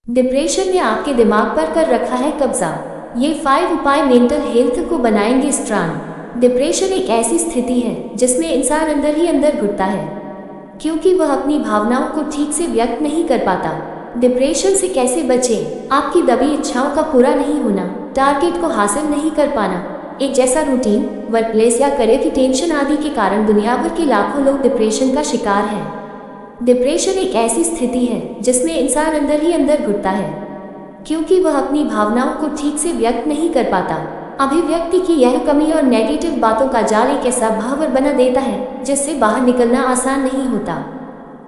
Depression ने आपके दिमाग पर कर रखा है कब्जा। ये 5 उपाय मेंटल हेल्थ को बनाएंगे स्ट्रांग। डिप्रेशन एक ऐसी स्थिति है जिसमें इंसान अंदर ही अंदर घुटता है क्योंकि वह अपनी भावनाओं को ठीक से व्यक्त नहीं कर पाता। डिप्रेशन से कैसे बचें? आपकी दबी इच्छाओं का पूरा नहीं होना, टारगेट को हासिल नहीं कर पाना, एक जैसा रूटीन, वर्कप्लेस या करियर की टेंशन आदि के कारण दुनिया भर के लाखों लोग डिप्रेशन का शिकार हैं। डिप्रेशन एक ऐसी स्थिति है जिसमें इंसान अंदर ही अंदर घुटता है क्योंकि वह अपनी भावनाओं को ठीक से व्यक्त नहीं कर पाता। अभिव्यक्ति की यह कमी और नेगेटिव बातों का जाल एक ऐसा भावर बना देता है जिससे बाहर निकलना आसान नहीं होता।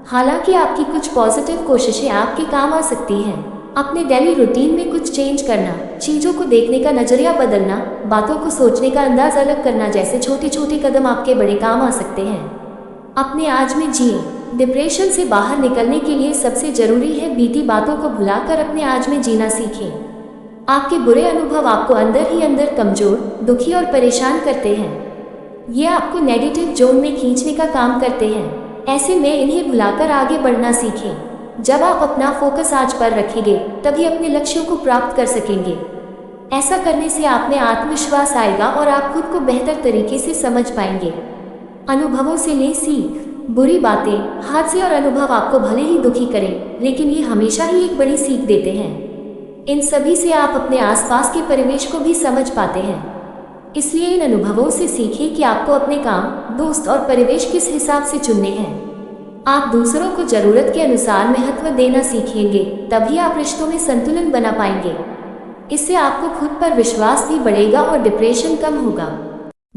हालांकि आपकी कुछ पॉजिटिव कोशिशें आपके काम आ सकती हैं। अपने डेली रूटीन में कुछ चेंज करना, चीज़ों को देखने का नजरिया बदलना, बातों को सोचने का अंदाज अलग करना जैसे छोटे छोटे कदम आपके बड़े काम आ सकते हैं। अपने आज में जिए। डिप्रेशन से बाहर निकलने के लिए सबसे जरूरी है बीती बातों को भुलाकर अपने आज में जीना सीखें। आपके बुरे अनुभव आपको अंदर ही अंदर कमजोर, दुखी और परेशान करते हैं। ये आपको नेगेटिव जोन में खींचने का काम करते हैं। ऐसे में इन्हें भुलाकर आगे बढ़ना सीखें। जब आप अपना फोकस आज पर रखेंगे तभी अपने लक्ष्यों को प्राप्त कर सकेंगे। ऐसा करने से आप में आत्मविश्वास आएगा और आप खुद को बेहतर तरीके से समझ पाएंगे। अनुभवों से लें सीख। बुरी बातें, हादसे और अनुभव आपको भले ही दुखी करें, लेकिन ये हमेशा ही एक बड़ी सीख देते हैं। इन सभी से आप अपने आसपास के परिवेश को भी समझ पाते हैं। इसलिए इन अनुभवों से सीखें कि आपको अपने काम, दोस्त और परिवेश किस हिसाब से चुनने हैं। आप दूसरों को जरूरत के अनुसार महत्व देना सीखेंगे, तभी आप रिश्तों में संतुलन बना पाएंगे। इससे आपको खुद पर विश्वास भी बढ़ेगा और डिप्रेशन कम होगा।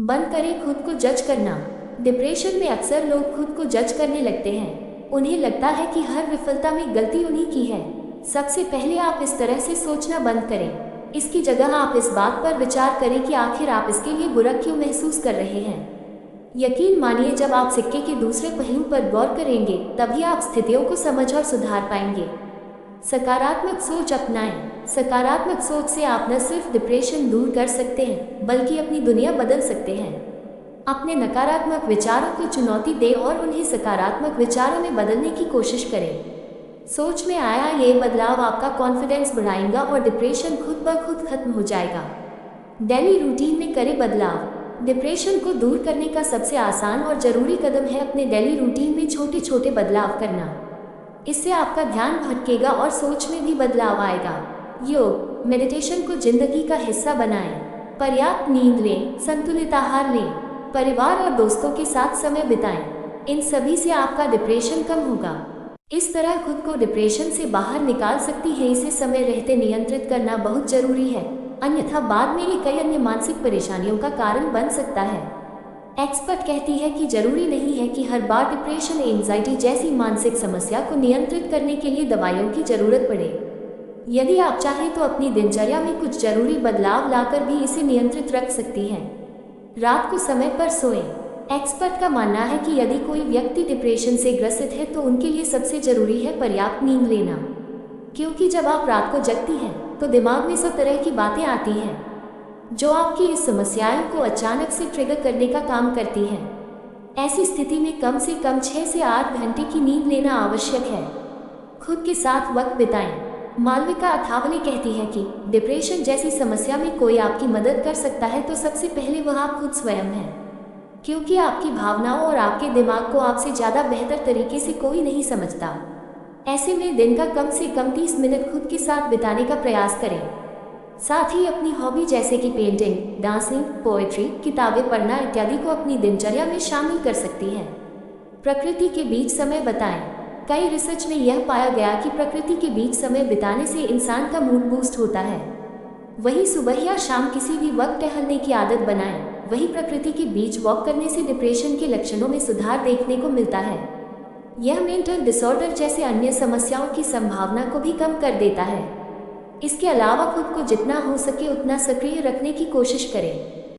बंद करें खुद को जज करना। डिप्रेशन में अक्सर लोग खुद को जज करने लगते हैं। उन्हें लगता है कि हर विफलता में गलती उन्हीं की है। सबसे पहले आप इस तरह से सोचना बंद करें। इसकी जगह आप इस बात पर विचार करें कि आखिर आप इसके लिए बुरा क्यों महसूस कर रहे हैं। यकीन मानिए, जब आप सिक्के के दूसरे पहलू पर गौर करेंगे तभी आप स्थितियों को समझ और सुधार पाएंगे। सकारात्मक सोच अपनाएं। सकारात्मक सोच से आप न सिर्फ डिप्रेशन दूर कर सकते हैं बल्कि अपनी दुनिया बदल सकते हैं। अपने नकारात्मक विचारों को चुनौती दें और उन्हें सकारात्मक विचारों में बदलने की कोशिश करें। सोच में आया ये बदलाव आपका कॉन्फिडेंस बढ़ाएगा और डिप्रेशन खुद ब खुद खत्म हो जाएगा। डेली रूटीन में करें बदलाव। डिप्रेशन को दूर करने का सबसे आसान और जरूरी कदम है अपने डेली रूटीन में छोटे छोटे बदलाव करना। इससे आपका ध्यान भटकेगा और सोच में भी बदलाव आएगा। योग, मेडिटेशन को जिंदगी का हिस्सा बनाएं। पर्याप्त नींद लें, संतुलित आहार लें, परिवार और दोस्तों के साथ समय बिताएं। इन सभी से आपका डिप्रेशन कम होगा। इस तरह खुद को डिप्रेशन से बाहर निकाल सकती है। इसे समय रहते नियंत्रित करना बहुत जरूरी है, अन्यथा बाद में ये कई अन्य मानसिक परेशानियों का कारण बन सकता है। एक्सपर्ट कहती है कि जरूरी नहीं है कि हर बार डिप्रेशन, एंजाइटी जैसी मानसिक समस्या को नियंत्रित करने के लिए दवाइयों की जरूरत पड़े। यदि आप चाहें तो अपनी दिनचर्या में कुछ जरूरी बदलाव लाकर भी इसे नियंत्रित रख सकती हैं। रात को समय पर सोएं। एक्सपर्ट का मानना है कि यदि कोई व्यक्ति डिप्रेशन से ग्रसित है तो उनके लिए सबसे जरूरी है पर्याप्त नींद लेना, क्योंकि जब आप रात को जगती हैं तो दिमाग में सब तरह की बातें आती हैं जो आपकी इस समस्याओं को अचानक से ट्रिगर करने का काम करती हैं। ऐसी स्थिति में कम से कम 6 से 8 घंटे की नींद लेना आवश्यक है। खुद के साथ वक्त बिताएं। मालविका अथावले कहती है कि डिप्रेशन जैसी समस्या में कोई आपकी मदद कर सकता है तो सबसे पहले वह आप खुद स्वयं हैं, क्योंकि आपकी भावनाओं और आपके दिमाग को आपसे ज़्यादा बेहतर तरीके से कोई नहीं समझता। ऐसे में दिन का कम से कम 30 मिनट खुद के साथ बिताने का प्रयास करें। साथ ही अपनी हॉबी जैसे कि पेंटिंग, डांसिंग, पोएट्री, किताबें पढ़ना इत्यादि को अपनी दिनचर्या में शामिल कर सकती हैं। प्रकृति के बीच समय बिताएं। कई रिसर्च में यह पाया गया कि प्रकृति के बीच समय बिताने से इंसान का मूड बूस्ट होता है। वहीं सुबह या शाम किसी भी वक्त टहलने की आदत बनाएं। वहीं प्रकृति के बीच वॉक करने से डिप्रेशन के लक्षणों में सुधार देखने को मिलता है। यह मेंटल डिसऑर्डर जैसे अन्य समस्याओं की संभावना को भी कम कर देता है। इसके अलावा खुद को जितना हो सके उतना सक्रिय रखने की कोशिश करें।